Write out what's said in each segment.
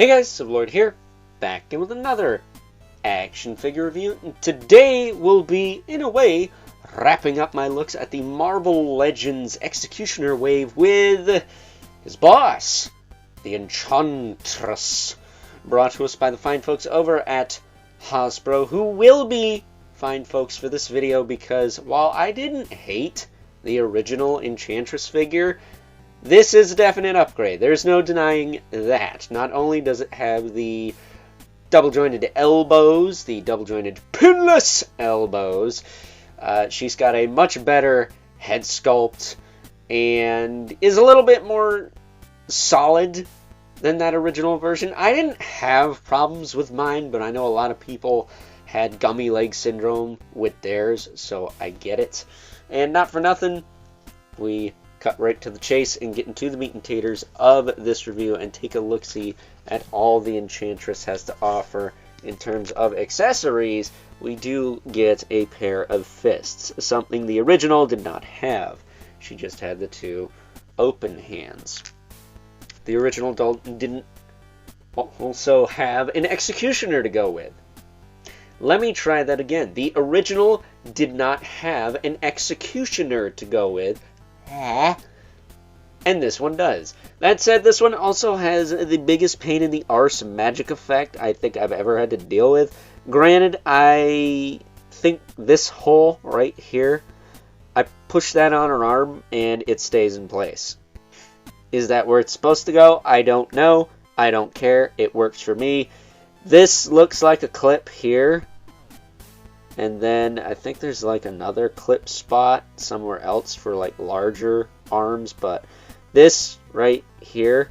Hey guys, Sublord here, back in with another action figure review. And today will be, in a way, wrapping up my looks at the Marvel Legends Executioner wave with his boss, the Enchantress, brought to us by the fine folks over at Hasbro, who will be fine folks for this video because while I didn't hate the original Enchantress figure, this is a definite upgrade. There's no denying that. Not only does it have the double-jointed elbows, the double-jointed pinless elbows, she's got a much better head sculpt and is a little bit more solid than that original version. I didn't have problems with mine, but I know a lot of people had gummy leg syndrome with theirs, so I get it. And not for nothing, we cut right to the chase and get into the meat and taters of this review and take a look-see at all the Enchantress has to offer. In terms of accessories, we do get a pair of fists, something the original did not have. She just had the two open hands. The original didn't also have an executioner to go with. Let me try that again. The original did not have an executioner to go with. And this one does. That said, this one also has the biggest pain in the arse magic effect I think I've ever had to deal with. Granted, I think this hole right here, I push that on her arm and it stays in place. Is that where it's supposed to go? I don't know. I don't care. It works for me. This looks like a clip here. And then I think there's like another clip spot somewhere else for like larger arms, but this right here,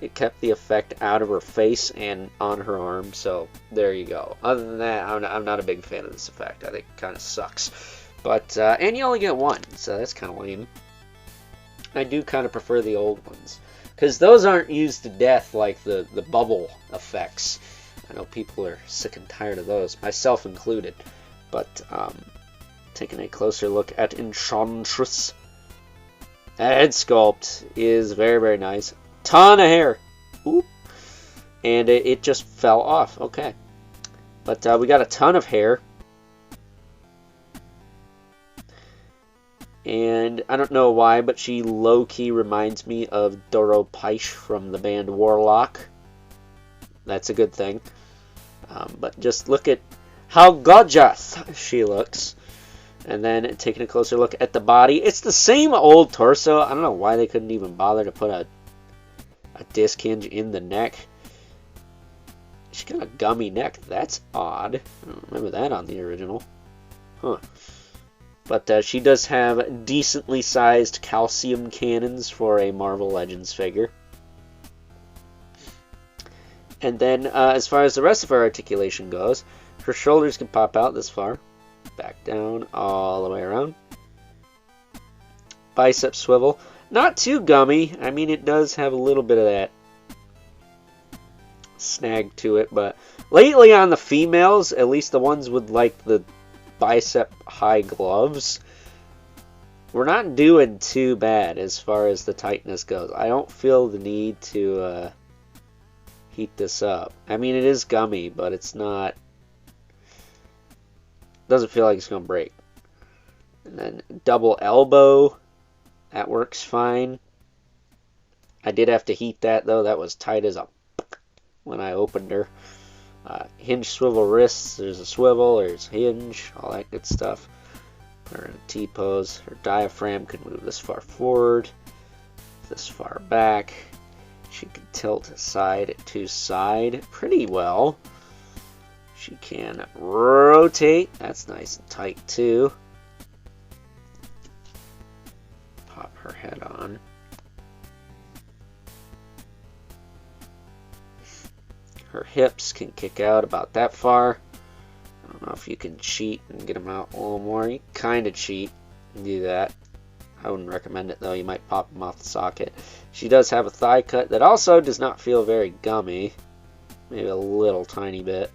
it kept the effect out of her face and on her arm, so there you go. Other than that, I'm not a big fan of this effect. I think it kind of sucks. But, and you only get one, so that's kind of lame. I do kind of prefer the old ones, because those aren't used to death like the bubble effects. I know people are sick and tired of those, myself included. But taking a closer look at Enchantress, that head sculpt is very, very nice. Ton of hair. Oop. And it just fell off. Okay. But we got a ton of hair. And I don't know why, but she low-key reminds me of Doro Paish from the band Warlock. That's a good thing. But just look at how gorgeous she looks. And then taking a closer look at the body. It's the same old torso. I don't know why they couldn't even bother to put a disc hinge in the neck. She's got a gummy neck. That's odd. I don't remember that on the original. Huh. But she does have decently sized calcium cannons for a Marvel Legends figure. And then as far as the rest of her articulation goes, her shoulders can pop out this far, back down, all the way around. Bicep swivel. Not too gummy. I mean, it does have a little bit of that snag to it, but lately on the females, at least the ones with like the bicep high gloves, we're not doing too bad as far as the tightness goes. I don't feel the need to heat this up. I mean, it is gummy, but it's not, doesn't feel like it's gonna break. And then double elbow, that works fine. I did have to heat that though. That was tight as a when I opened her. Hinge swivel wrists, there's a swivel, there's hinge, all that good stuff. Put her in a T-pose. Her diaphragm can move this far forward, this far back. She can tilt side to side pretty well. She can rotate. That's nice and tight too. Pop her head on. Her hips can kick out about that far. I don't know if you can cheat and get them out a little more. You kind of cheat and do that. I wouldn't recommend it though. You might pop them off the socket. She does have a thigh cut that also does not feel very gummy. Maybe a little tiny bit.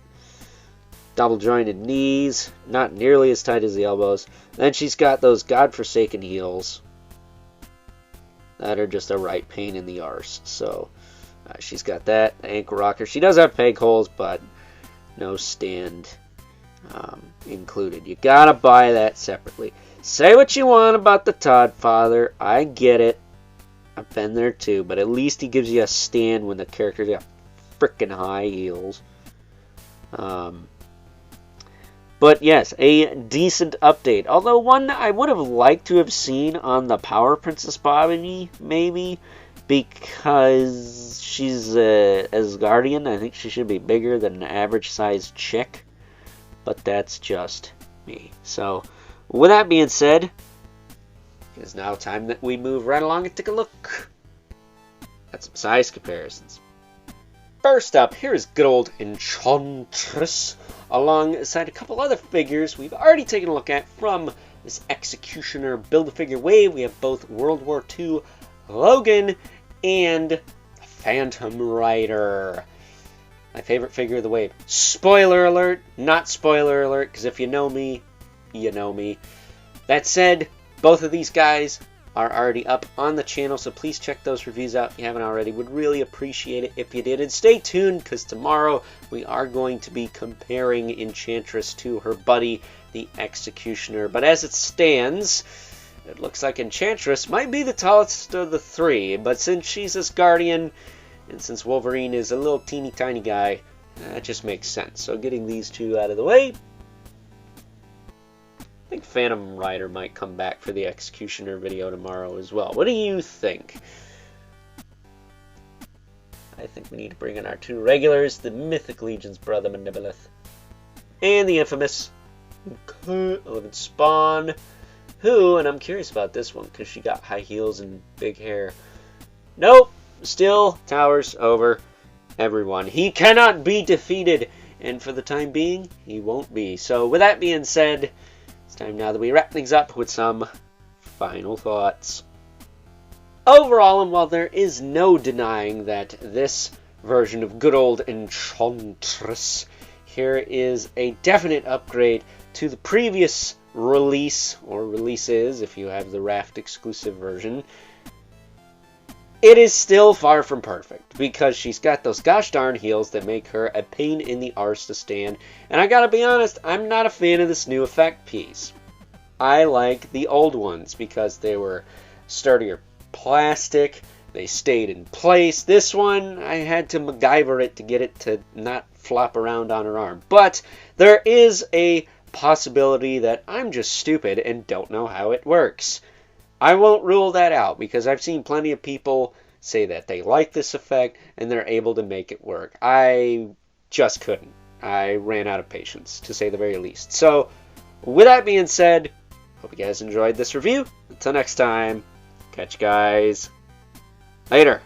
Double jointed knees. Not nearly as tight as the elbows. Then she's got those godforsaken heels that are just a right pain in the arse. So She's got that ankle rocker. She does have peg holes, but no stand included. You gotta buy that separately. Say what you want about the Todd Father. I get it. I've been there too, but at least he gives you a stand when the character's got freaking high heels. But yes, a decent update. Although one I would have liked to have seen on the Power Princess Bobby, maybe, because she's Asgardian. I think she should be bigger than an average-sized chick, but that's just me. So, with that being said, it is now time that we move right along and take a look at some size comparisons. First up, here's good old Enchantress, alongside a couple other figures we've already taken a look at from this Executioner Build-A-Figure wave. We have both World War II Logan and Phantom Rider, my favorite figure of the wave. Spoiler alert, not spoiler alert, because if you know me, you know me. That said, both of these guys are already up on the channel, so please check those reviews out if you haven't already. Would really appreciate it if you did. And stay tuned, because tomorrow we are going to be comparing Enchantress to her buddy, the Executioner. But as it stands, it looks like Enchantress might be the tallest of the three, but since she's Asgardian, and since Wolverine is a little teeny tiny guy, that just makes sense. So getting these two out of the way, I think Phantom Rider might come back for the Executioner video tomorrow as well. What do you think? I think we need to bring in our two regulars, the Mythic Legion's brother Manibelith, and the infamous 11 Spawn, who, and I'm curious about this one because she got high heels and big hair. Nope, still towers over everyone. He cannot be defeated, and for the time being, he won't be. So with that being said, it's time now that we wrap things up with some final thoughts. Overall, and while there is no denying that this version of good old Enchantress here is a definite upgrade to the previous release, or releases if you have the Raft exclusive version, it is still far from perfect, because she's got those gosh darn heels that make her a pain in the arse to stand, and I gotta be honest, I'm not a fan of this new effect piece. I like the old ones, because they were sturdier plastic, they stayed in place. This one, I had to MacGyver it to get it to not flop around on her arm, but there is a possibility that I'm just stupid and don't know how it works. I won't rule that out, because I've seen plenty of people say that they like this effect and they're able to make it work. I just couldn't. I ran out of patience, to say the very least. So, with that being said, hope you guys enjoyed this review. Until next time, catch you guys later.